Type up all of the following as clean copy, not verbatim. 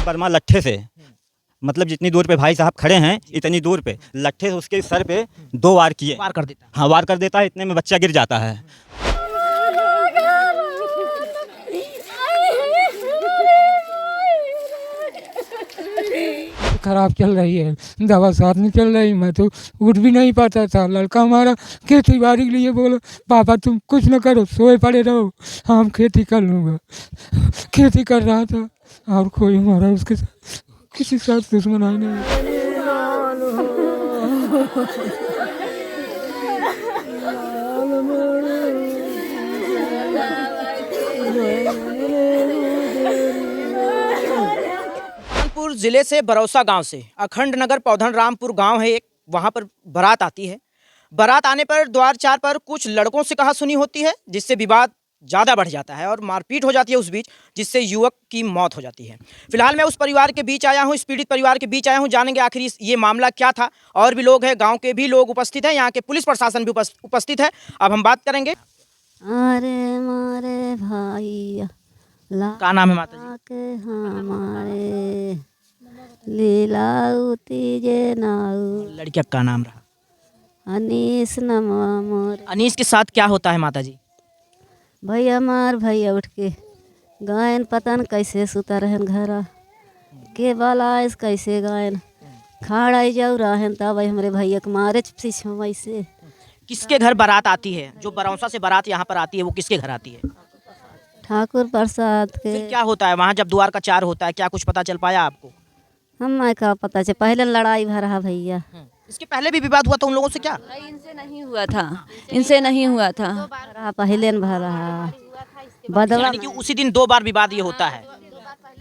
वर्मा लट्ठे से, मतलब जितनी दूर पे भाई साहब खड़े हैं इतनी दूर पे लट्ठे से उसके सर पे 2 वार किए। वार कर देता है। हाँ, वार कर देता है, इतने में बच्चा गिर जाता है। खराब चल रही है, दवा साथ नहीं चल रही, मैं तो उठ भी नहीं पाता था। लड़का हमारा खेती बाड़ी के लिए बोलो पापा तुम कुछ न करो, सोए पड़े रहो, हम खेती कर लूँगा। खेती कर रहा था और कोई हमारा उसके साथ किसी के साथ दुश्मनाई नहीं। कानपुर जिले से बरौसा गांव से अखंड नगर पौधन रामपुर गांव है एक, वहां पर बारात आती है। बारात आने पर द्वार चार पर कुछ लड़कों से कहा सुनी होती है, जिससे विवाद ज़्यादा बढ़ जाता है और मारपीट हो जाती है उस बीच, जिससे युवक की मौत हो जाती है। फिलहाल मैं उस परिवार के बीच आया हूँ, इस पीड़ित परिवार के बीच आया हूँ, जानेंगे आखिर ये मामला क्या था। और भी लोग हैं, गाँव के भी लोग उपस्थित हैं, यहाँ के पुलिस प्रशासन भी उपस्थित है। अब हम बात करेंगे। अरे मारे भाई क्या नाम है माता जी? के हमारे लीलाऊ तीजे नाऊ लड़किया का नाम रहा अनीस नमवा मोर अनीस के साथ क्या होता है माता जी? भैया मार भैया उठ के गायन पतन कैसे सुता रहन घरा के बाला आइस कैसे गायन खाड़ा जाऊ रहन तब हमरे भैया के मारे पीछे वैसे। किसके घर बारात आती है? जो बरौसा से बारात यहाँ पर आती है वो किसके घर आती है? ठाकुर प्रसाद के। फिर क्या होता है वहाँ जब द्वार का चार होता है? क्या कुछ पता चल पाया आपको? हम का पता चल पहले लड़ाई भरा भैया। इसके पहले भी विवाद हुआ था उन लोगों से क्या? इनसे नहीं हुआ था, इनसे नहीं हुआ था। भरा पहले न भरा बदला यानी कि उसी दिन 2 बार विवाद ये होता है।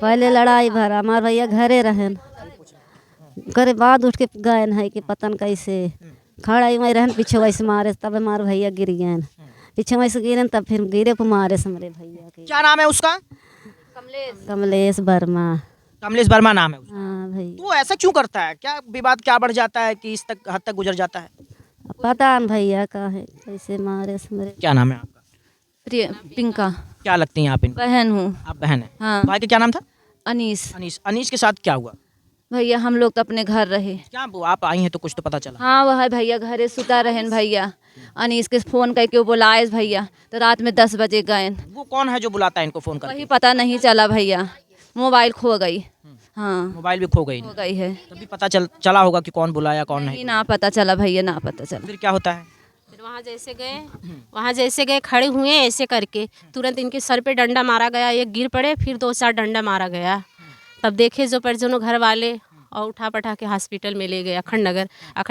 पहले लड़ाई भरा हमार भैया घरे रहन करे बाद उठ के गए है कि पतन कैसे खड़ा में रहन पीछे वैसे मारे तब हमारे भैया गिर गए पीछे वैसे गिरे तब फिर गिरे को मारे से हमारे भैया के। क्या नाम है उसका? कमलेश वर्मा। कमलेश वर्मा नाम है उसका। हाँ भैया। तो ऐसा क्यों करता है? क्या विवाद क्या बढ़ जाता है कि इस तक हद तक गुजर जाता है? पता न भैया का है कैसे मारे से हमारे। क्या नाम है आपका? प्रिय पिंका क्या लगती हैं आप इनको? बहन हूँ। आप बहन है? हाँ। भाई का क्या नाम था? अनीस। अनीस। अनीस के साथ क्या हुआ? भैया हम लोग तो अपने घर रहे। क्या आप आई हैं तो कुछ तो पता चला? हाँ वह भैया घरे सुता रहन भैया। अनीस के फ़ोन करके वो बुलाए भैया तो रात में 10 बजे गए। वो कौन है जो बुलाता है इनको फोन वही करके? पता नहीं चला भैया, मोबाइल खो गई। हाँ मोबाइल भी खो गई। खो गई है। तभी पता चला होगा कि कौन बुलाया कौन नहीं नहीं। ना पता चला भैया, ना पता चला। फिर क्या होता है? फिर वहाँ जैसे गए खड़े हुए ऐसे करके तुरंत इनके सर पे डंडा मारा गया, एक गिर पड़े, फिर 2-4 डंडा मारा गया। तब देखे जो परिजनों घर वाले और उठा पठा के हॉस्पिटल में ले गए। अखंड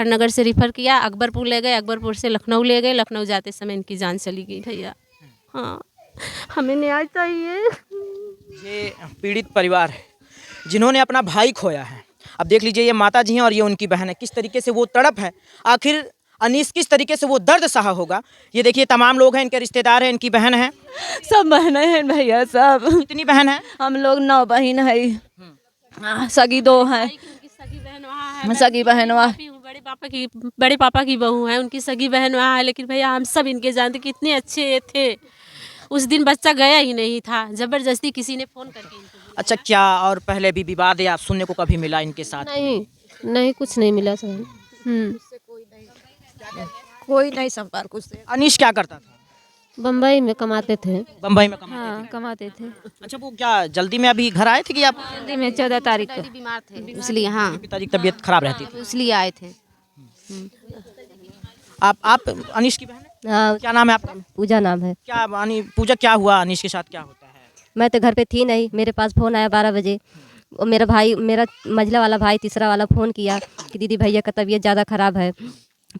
नगर से रिफ़र किया, अकबरपुर ले गए, अकबरपुर से लखनऊ ले गए। लखनऊ जाते समय इनकी जान चली गई भैया। हाँ हमें न्याय चाहिए। ये पीड़ित परिवार है जिन्होंने अपना भाई खोया है। अब देख लीजिए, ये माता जी हैं और ये उनकी बहन है, किस तरीके से वो तड़प है। आखिर अनीस किस तरीके से वो दर्द सहा होगा। ये देखिए तमाम लोग हैं, इनके रिश्तेदार हैं, इनकी बहन है। सब बहन हैं भैया, सब। कितनी बहन है? हम लोग 9 बहन है, सगी 2 हैं। सगी बहन वहाँ है, सगी बहन वहाँ। बड़े पापा की बहू है, उनकी सगी बहन वहाँ है। लेकिन भैया हम सब इनके जानते कितने अच्छे थे। उस दिन बच्चा गया ही नहीं था, जबरदस्ती किसी ने फ़ोन करके इनको। अच्छा, क्या और पहले भी विवाद या सुनने को कभी मिला इनके साथ? नहीं कुछ नहीं मिला सर। कोई नहीं संपर्क उससे। अनीश क्या करता था? बम्बई में कमाते थे। बम्बई में कमाते हाँ कमाते थे। थे। अच्छा, वो क्या जल्दी में अभी घर आए थे कि आप? जल्दी में 14 तारीख को बीमार थे इसलिए। हाँ पिताजी की तबीयत खराब रहती थी इसलिए आए थे। आप अनीश की बहन है? हाँ क्या नाम है आपका? पूजा नाम है। क्या पूजा, क्या हुआ अनीश के साथ, क्या होता है? मैं तो घर पे थी नहीं, मेरे पास फ़ोन आया 12 बजे। और मेरा भाई, मेरा मझला वाला भाई तीसरा वाला फ़ोन किया कि दीदी भैया का तबीयत ज़्यादा ख़राब है,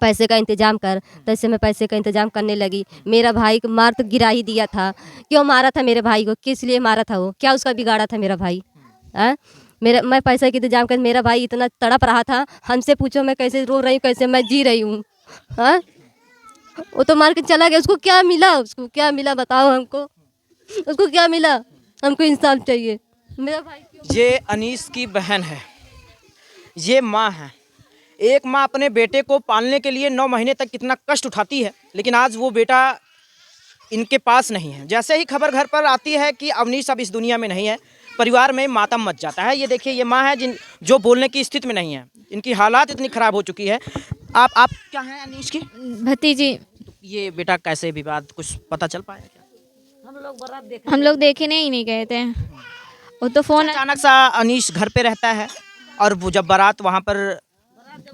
पैसे का इंतज़ाम कर। तो ऐसे मैं पैसे का इंतज़ाम करने लगी। मेरा भाई को मार तो गिरा ही दिया था। क्यों मारा था मेरे भाई को? किस लिए मारा था वो? क्या उसका बिगाड़ा था मेरा भाई? मैं पैसे का इंतज़ाम कर, मेरा भाई इतना तड़प रहा था, हमसे पूछो मैं कैसे रो रही हूँ, कैसे मैं जी रही हूँ। हाँ वो तो मार के चला गया, उसको क्या मिला? उसको क्या मिला बताओ हमको, उसको क्या मिला? हमको इंसाफ चाहिए। मेरा भाई ये अनीस की बहन है, ये माँ है। एक माँ अपने बेटे को पालने के लिए 9 महीने तक कितना कष्ट उठाती है, लेकिन आज वो बेटा इनके पास नहीं है। जैसे ही खबर घर पर आती है कि अवनीश अब इस दुनिया में नहीं है, परिवार में मातम मच जाता है। ये देखिए, ये माँ है जो बोलने की स्थिति में नहीं है, इनकी हालात इतनी खराब हो चुकी है। आप क्या हैं अनीश की भतीजी? ये बेटा कैसे विवाद कुछ पता चल पाया क्या? हम लोग देखने ही नहीं गए थे, वो तो फोन अचानक सा अनीश घर पे रहता है और वो जब बारात वहाँ पर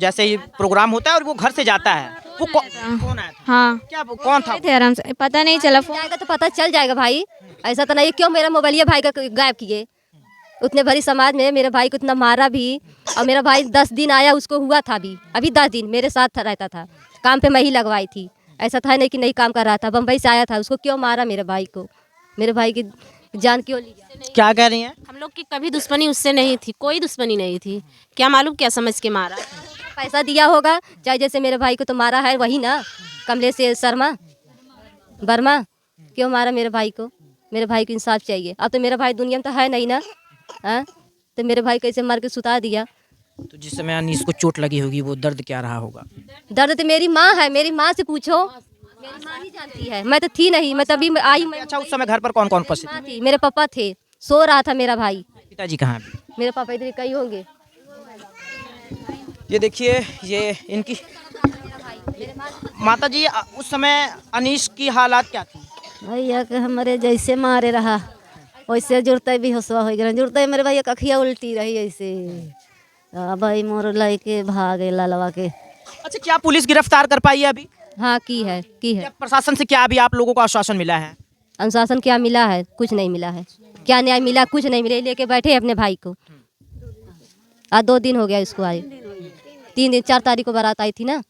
जैसे ये प्रोग्राम होता है और वो घर से जाता है, वो कौन आया था? हाँ क्या वो कौन था? थे आराम से, पता नहीं चला फोन। जाएगा तो पता चल जाएगा भाई। ऐसा तो नहीं है, क्यों मेरा मोबाइल ये भाई का गायब किए? उतने भरी समाज में मेरे भाई को इतना मारा भी, और मेरा भाई 10 दिन आया, उसको हुआ था भी, अभी 10 दिन मेरे साथ रहता था, काम पे मैं ही लगवाई थी। ऐसा था नहीं कि नहीं काम कर रहा था, बम्बई से आया था, उसको क्यों मारा मेरे भाई को? मेरे भाई की जान क्यों लिया? क्या कह रही हैं? हम लोग की कभी दुश्मनी उससे नहीं थी, कोई दुश्मनी नहीं थी। क्या मालूम क्या समझ के मारा। पैसा दिया होगा, चाहे जैसे मेरे भाई को तो मारा है वही ना, कमलेश शर्मा वर्मा, क्यों मारा मेरे भाई को? मेरे भाई को इंसाफ चाहिए। अब तो मेरा भाई दुनिया में तो है नहीं ना, हाँ? तो मेरे भाई कैसे मार के सुता दिया? तो जिस समय अनीश को चोट लगी होगी वो दर्द क्या रहा होगा? दर्द तो मेरी माँ है, मेरी माँ से पूछो, मेरी माँ ही जानती है। मैं तो थी नहीं, मैं तभी आई। मैं अच्छा, उस समय घर पर कौन कौन उपस्थित माँ थी, मेरे पापा थे, सो रहा था मेरा भाई। पिताजी कहाँ हैं? मेरे पापा इधर कहीं होंगे। ये देखिए, ये इनकी माता जी, उस समय अनीश की हालात क्या थी? भैया के हमारे जैसे मारे रहा वैसे जुड़ते भी हंसवा हो गया, जुड़ते मेरे भैया कखिया उल्टी रही ऐसे। भाई मोर लेके भागे लालवा के। अच्छा, क्या पुलिस गिरफ्तार कर पाई है अभी? हाँ की है। क्या प्रशासन से क्या अभी आप लोगों को आश्वासन मिला है? अनुशासन क्या मिला है? कुछ नहीं मिला है। क्या न्याय मिला? कुछ नहीं मिला। लेके बैठे अपने भाई को, आज 2 दिन हो गया इसको आए। 3 दिन, 4 तारीख को बारात आई थी ना,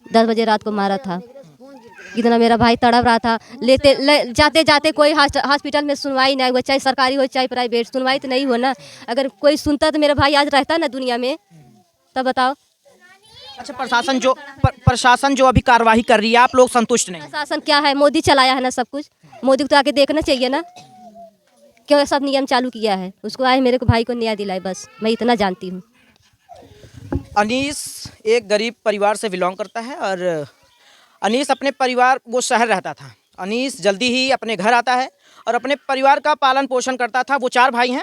10 बजे रात को मारा था। इतना मेरा भाई तड़प रहा था, जाते जाते कोई हॉस्पिटल में सुनवाई नहीं हुआ, चाहे सरकारी हो चाहे प्राइवेट, सुनवाई तो नहीं हो ना। अगर कोई सुनता तो मेरा भाई आज रहता ना दुनिया में, तब बताओ। अच्छा, प्रशासन जो अभी कार्रवाई कर रही है, आप लोग संतुष्ट नहीं? प्रशासन क्या है? मोदी चलाया है ना सब कुछ, मोदी को तो आके देखना चाहिए ना, क्यों सब नियम चालू किया है। उसको आए मेरे को भाई को न्याय दिलाए, बस मैं इतना जानती हूँ। अनीश एक गरीब परिवार से बिलोंग करता है और अनीश अपने परिवार, वो शहर रहता था। अनीश जल्दी ही अपने घर आता है और अपने परिवार का पालन पोषण करता था। वो 4 भाई हैं,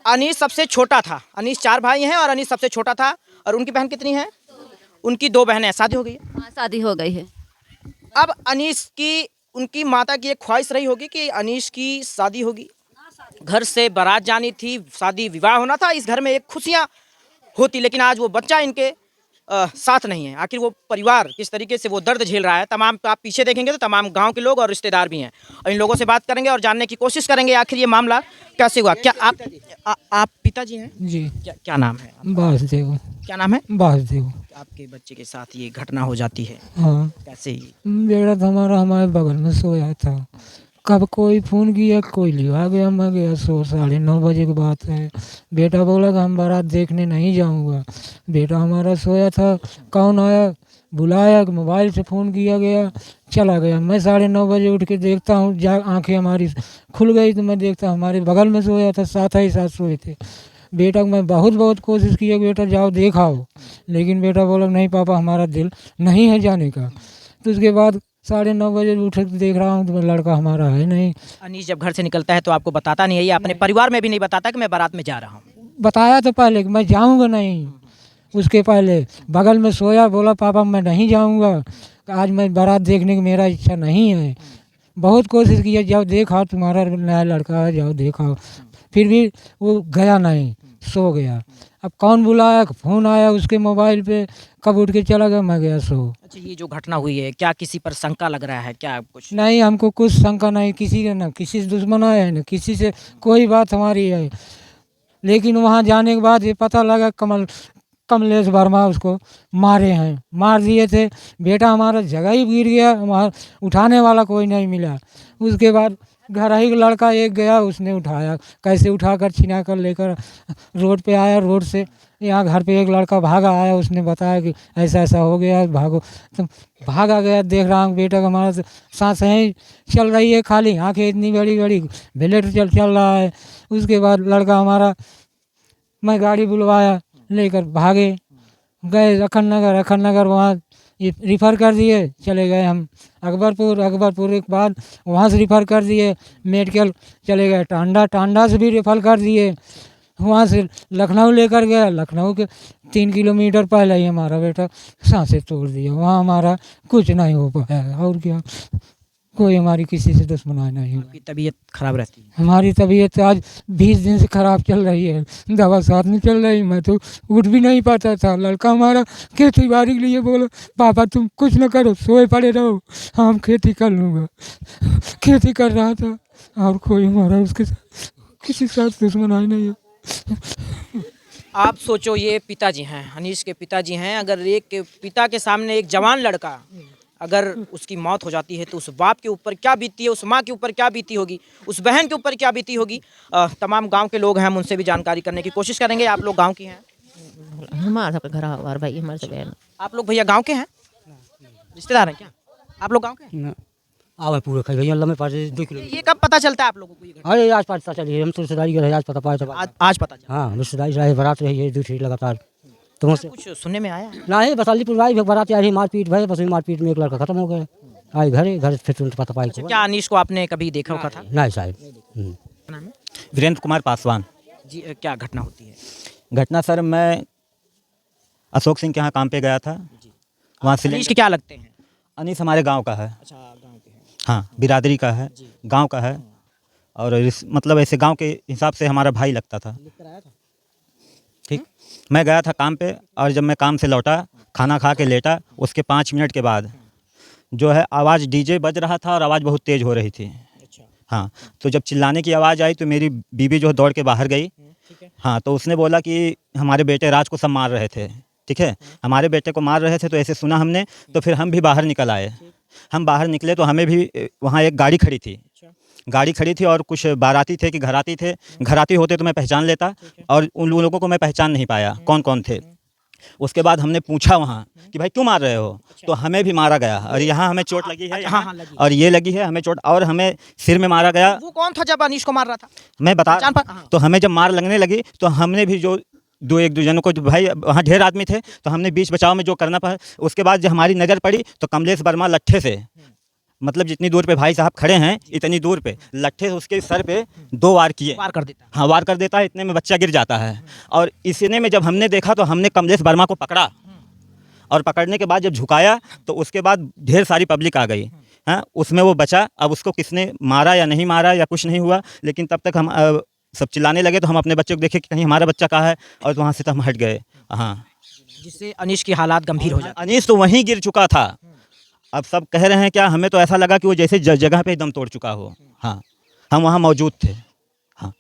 अनीश सबसे छोटा था। अनीश 4 भाई हैं और अनीश सबसे छोटा था। और उनकी बहन कितनी है? उनकी 2 बहनें हैं। शादी हो गई है? हाँ शादी हो गई है। अब अनीश की, उनकी माता की एक ख्वाहिश रही होगी कि अनीश की शादी होगी, घर से बारात जानी थी, शादी विवाह होना था, इस घर में एक खुशियाँ होती। लेकिन आज वो बच्चा इनके साथ नहीं है। आखिर वो परिवार किस तरीके से वो दर्द झेल रहा है, तमाम आप पीछे देखेंगे तो तमाम गांव के लोग और रिश्तेदार भी हैं। और इन लोगों से बात करेंगे और जानने की कोशिश करेंगे आखिर ये मामला कैसे हुआ। क्या आप पिताजी हैं? जी। क्या नाम है? वासुदेव। क्या नाम है? वासुदेव। आपके बच्चे के साथ ये घटना हो जाती है, हाँ, कैसे? बेटा तो हमारे बगल में सोया था, कब कोई फ़ोन किया, कोई लिया गया, मैं गया, 9:30 बजे की बात है। बेटा बोला कि हम बारात देखने नहीं जाऊंगा। बेटा हमारा सोया था, कौन आया, बुलाया, मोबाइल से फ़ोन किया गया, चला गया। मैं 9:30 बजे उठ के देखता हूँ, आंखें हमारी खुल गई तो मैं देखता हमारे बगल में सोया था, साथ ही साथ सोए थे। बेटा को मैं बहुत कोशिश किया कि बेटा जाओ देखाओ, लेकिन बेटा बोला नहीं पापा हमारा दिल नहीं है जाने का। तो उसके बाद 9:30 बजे उठ के देख रहा हूँ तो लड़का हमारा है नहीं। अनीश जब घर से निकलता है तो आपको बताता नहीं है, ये अपने परिवार में भी नहीं बताता कि मैं बारात में जा रहा हूँ? बताया तो पहले कि मैं जाऊँगा नहीं, उसके पहले बगल में सोया, बोला पापा मैं नहीं जाऊँगा, आज मैं बारात देखने की मेरा इच्छा नहीं है। बहुत कोशिश किया, जाओ देखा तुम्हारा नया लड़का है, जाओ देखा, फिर भी वो गया नहीं, सो गया। अब कौन बुलाया, फ़ोन आया उसके मोबाइल पे, कब उठ के चला गया, मैं गया सो। अच्छा, ये जो घटना हुई है क्या किसी पर शंका लग रहा है क्या कुछ? नहीं, हमको कुछ शंका नहीं, किसी का, ना किसी से दुश्मन है ना किसी से कोई बात हमारी है। लेकिन वहाँ जाने के बाद ये पता लगा कमलेश वर्मा उसको मारे हैं, मार दिए थे। बेटा हमारा जगह ही गिर गया, हमारा उठाने वाला कोई नहीं मिला। उसके बाद घर ही लड़का एक गया, उसने उठाया, कैसे उठाकर छिना कर लेकर रोड पे आया, रोड से यहाँ घर पे एक लड़का भागा आया, उसने बताया कि ऐसा ऐसा हो गया, भागो। तो भागा गया, देख रहा हूँ बेटा का हमारा सांस ही चल रही है, खाली आँखें इतनी बड़ी बड़ी, ब्लड चल रहा है। उसके बाद लड़का हमारा, मैं गाड़ी बुलवाया, लेकर भागे गए अखन नगर। वहाँ ये रिफ़र कर दिए, चले गए हम अकबरपुर के बाद वहाँ से रिफ़र कर दिए मेडिकल, चले गए टांडा से भी रिफ़र कर दिए, वहाँ से लखनऊ लेकर गया, लखनऊ के 3 किलोमीटर पहले ही हमारा बेटा सांसें तोड़ दिया, वहाँ हमारा कुछ नहीं हो पाया। और क्या, कोई हमारी किसी से दुश्मनाई नहीं हुई। आपकी तबीयत खराब रहती है? हमारी तबीयत आज 20 दिन से ख़राब चल रही है, दवा साथ नहीं चल रही, मैं तो उठ भी नहीं पाता था। लड़का हमारा खेती बाड़ी के लिए बोला पापा तुम कुछ न करो, सोए पड़े रहो, हम खेती कर लूँगा। खेती कर रहा था और कोई हमारा उसके साथ किसी के साथ दुश्मनाई नहीं है। आप सोचो, ये पिताजी हैं, अनीश के पिताजी हैं, अगर एक पिता के सामने एक जवान लड़का अगर उसकी मौत हो जाती है तो उस बाप के ऊपर क्या बीती है, उस माँ के ऊपर क्या बीती होगी, उस बहन के ऊपर क्या बीती होगी। तमाम गांव के लोग हैं, हम उनसे भी जानकारी करने की कोशिश करेंगे। आप लोग गांव के हैं? हमारा सबका घर और भाई हमारे सब है। आप लोग भैया गांव के हैं, रिश्तेदार हैं क्या? आप लोग गांव के हैं? आवे पूरे खाई भैया लम्बे पास 2 किलो। ये कब पता चलता है आप लोगों को ये घटना? अरे आज पता चली, हम तो रिश्तेदारी गए, आज पता पाया तो आज पता चला? हाँ रिश्तेदारी रहे, बारात रही है 2 ठीक लगातार। तो कुछ सुनने में आया? ना ही बस अलीपुर आई बारात आई, मारपीट भाई, बस मारपीट में एक लड़का खत्म हो गया। आई घर फिर तुरंत पता पाई। क्या अनीश को आपने कभी देखा हुआ था? नहीं साहब। क्या नाम है? वीरेंद्र कुमार पासवान। जी, क्या घटना होती है? घटना सर, मैं अशोक सिंह के यहाँ काम पे गया था, वहाँ से अनीश के क्या लगते हैं? अनीस हमारे गांव का है। अच्छा, गांव के हैं। हाँ, बिरादरी का है, गांव का है, और मतलब ऐसे गांव के हिसाब से हमारा भाई लगता था। ठीक, मैं गया था काम पे, और जब मैं काम से लौटा, खाना खा के लेटा, उसके 5 मिनट के बाद जो है आवाज़ डीजे बज रहा था और आवाज़ बहुत तेज़ हो रही थी। हाँ, तो जब चिल्लाने की आवाज़ आई तो मेरी बीवी जो दौड़ के बाहर गई। हाँ, तो उसने बोला कि हमारे बेटे राज को सब मार रहे थे। ठीक है, हमारे बेटे को मार रहे थे, तो ऐसे सुना हमने, तो फिर हम भी बाहर निकल आए। हम बाहर निकले तो हमें भी वहाँ एक गाड़ी खड़ी थी और कुछ बाराती थे कि घराती थे। घराती होते तो मैं पहचान लेता, और उन लोगों को मैं पहचान नहीं पाया कौन कौन थे। उसके बाद हमने पूछा वहाँ कि भाई क्यों मार रहे हो, तो हमें भी मारा गया, और यहाँ हमें चोट लगी है, हाँ, लगी। और ये लगी है हमें चोट, और हमें सिर में मारा गया। वो कौन था जब अनीश को मार रहा था? मैं बता, हाँ। तो हमें जब मार लगने लगी तो हमने भी जो एक दो जनों को, भाई वहाँ ढेर आदमी थे, तो हमने बीच बचाव में जो करना पड़ा। उसके बाद जब हमारी नज़र पड़ी तो कमलेश वर्मा लट्ठे से, मतलब जितनी दूर पे भाई साहब खड़े हैं इतनी दूर पे लट्ठे से उसके सर पे 2 वार किए। वार कर देता? हाँ, वार कर देता है, इतने में बच्चा गिर जाता है। और इतने में जब हमने देखा तो हमने कमलेश वर्मा को पकड़ा, और पकड़ने के बाद जब झुकाया तो उसके बाद ढेर सारी पब्लिक आ गई। हाँ, उसमें वो बचा। अब उसको किसने मारा या नहीं मारा या कुछ नहीं हुआ, लेकिन तब तक हम सब चिल्लाने लगे, तो हम अपने बच्चे को देखे कि कहीं हमारा बच्चा कहाँ है, और वहाँ से तो हम हट गए। हाँ, जिससे अनीश की हालात गंभीर हो जाती। अनीश तो वहीं गिर चुका था। अब सब कह रहे हैं क्या, हमें तो ऐसा लगा कि वो जैसे जगह पे दम तोड़ चुका हो। हाँ, हम वहाँ मौजूद थे। हाँ,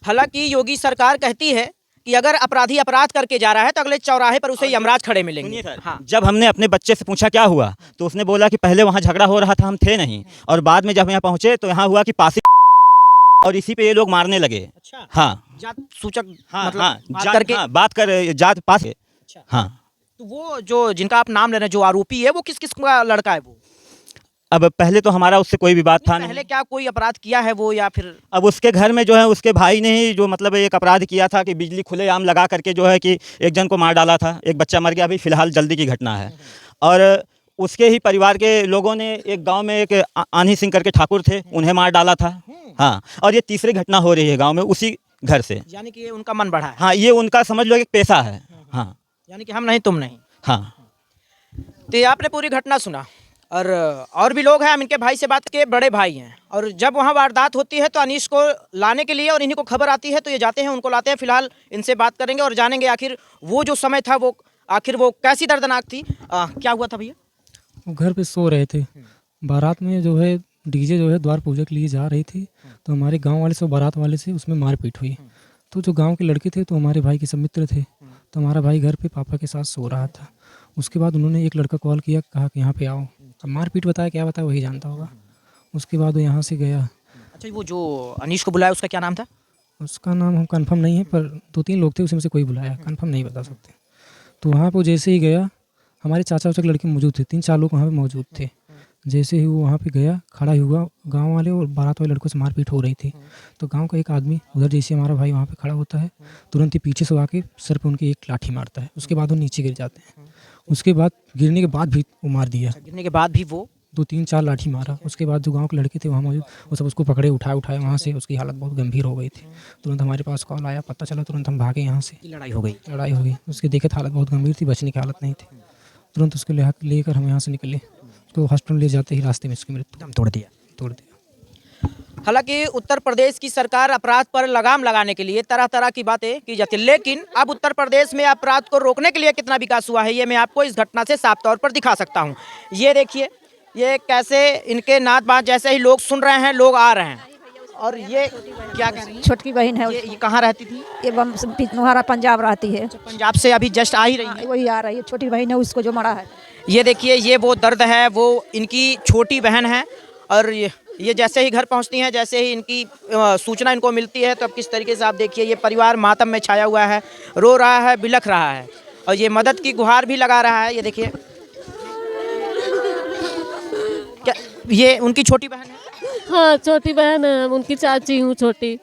हालांकि योगी सरकार कहती है कि अगर अपराधी अपराध करके जा रहा है तो अगले चौराहे पर उसे यमराज खड़े मिलेंगे। हाँ। जब हमने अपने बच्चे से पूछा क्या हुआ, तो उसने बोला कि पहले वहाँ झगड़ा हो रहा था, हम थे नहीं, और बाद में जब यहाँ पहुँचे तो यहाँ हुआ कि पासी, और इसी पे ये लोग मारने लगे। अच्छा। हाँ, जात सूचक, हाँ, मतलब हाँ, बात करके। हाँ, बात कर जात पास। अच्छा। हाँ, तो वो जो जिनका आप नाम ले रहे हैं, जो आरोपी है, वो किस किस का लड़का है वो? अब पहले तो हमारा उससे कोई विवाद था नहीं। पहले क्या कोई अपराध किया है वो, या फिर? अब उसके घर में जो है उसके भाई ने ही जो मतलब एक अपराध किया था कि बिजली खुलेआम लगा करके जो है कि एक जन को मार डाला था, एक बच्चा मर गया, अभी फिलहाल जल्दी की घटना है। और उसके ही परिवार के लोगों ने एक गांव में एक आनी सिंह करके ठाकुर थे, उन्हें मार डाला था। हाँ, और ये तीसरी घटना हो रही है गाँव में उसी घर से। यानी कि ये उनका मन बढ़ा है। हाँ, ये उनका समझ लो एक पेशा है। हाँ, यानी कि हम नहीं तुम नहीं। हाँ, तो आपने पूरी घटना सुना, और भी लोग हैं, हम इनके भाई से बात के बड़े भाई हैं, और जब वहाँ वारदात होती है तो अनीश को लाने के लिए और इन्हीं को खबर आती है तो ये जाते हैं, उनको लाते हैं। फिलहाल इनसे बात करेंगे और जानेंगे आखिर वो जो समय था वो आखिर वो कैसी दर्दनाक थी। क्या हुआ था भैया? वो घर पे सो रहे थे, बारात में जो है डीजे जो है द्वार पूजा के लिए जा रही थी, तो हमारे गांव वाले से बारात वाले से उसमें मारपीट हुई। तो जो गांव के लड़के थे तो हमारे भाई के सब मित्र थे, तो हमारा भाई घर पे पापा के साथ सो रहा था। उसके बाद उन्होंने एक लड़का कॉल किया, कहा कि यहाँ पे आओ। अब मारपीट बताया, क्या बताया वही जानता होगा। उसके बाद वो यहाँ से गया। अच्छा, वो जो अनीश को बुलाया उसका क्या नाम था? उसका नाम हम कंफर्म नहीं है, पर 2-3 लोग थे, उसमें से कोई बुलाया, कंफर्म नहीं बता सकते। तो वहाँ पर जैसे ही गया, हमारे चाचा वाचा के लड़के मौजूद थे, 3-4 लोग वहाँ पे मौजूद थे। जैसे ही वो वहाँ पे गया, खड़ा हुआ, गांव वाले और बारात वाले लड़कों से मारपीट हो रही थी। तो गांव का एक आदमी उधर, जैसे हमारा भाई वहाँ पे खड़ा होता है, तुरंत ही पीछे से आके सर पे उनकी एक लाठी मारता है। उसके बाद वो नीचे गिर जाते हैं। उसके बाद गिरने के बाद भी वो मार दिया, गिरने के बाद भी वो 2-3-4 लाठी मारा। उसके बाद जो गांव के लड़के थे वहाँ मौजूद, वो सब उसको पकड़े उठाए वहाँ से। उसकी हालत बहुत गंभीर हो गई थी। तुरंत हमारे पास कॉल आया, पता चला, तुरंत हम भागे यहाँ से। लड़ाई हो गई। उसके देखे तो हालत बहुत गंभीर थी, बचने की हालत नहीं थी। तुरंत उसको लेकर हम यहाँ से निकले। उसको हॉस्पिटल ले जाते ही रास्ते में उसकी मृत्यु दम तोड़ दिया। हालांकि उत्तर प्रदेश की सरकार अपराध पर लगाम लगाने के लिए तरह तरह की बातें की जाती है, लेकिन अब उत्तर प्रदेश में अपराध को रोकने के लिए कितना विकास हुआ है ये मैं आपको इस घटना से साफ तौर पर दिखा सकता हूँ। ये देखिए, ये कैसे इनके नात बात जैसे ही लोग सुन रहे हैं, लोग आ रहे हैं। और ये क्या कह रही है? छोटकी बहन है। ये कहाँ रहती थी? ये बिजनौरा पंजाब रहती है। पंजाब से अभी जस्ट आ ही रही है। वही आ रही है, छोटी बहन है, उसको जो मरा है। ये देखिए, ये वो दर्द है, वो इनकी छोटी बहन है। और ये जैसे ही घर पहुंचती हैं, जैसे ही इनकी सूचना इनको मिलती है, तो अब किस तरीके से आप देखिए, ये परिवार मातम में छाया हुआ है, रो रहा है, बिलख रहा है, और ये मदद की गुहार भी लगा रहा है। ये देखिए, क्या ये उनकी छोटी बहन है? हाँ, छोटी बहन है, उनकी चाची हूँ छोटी।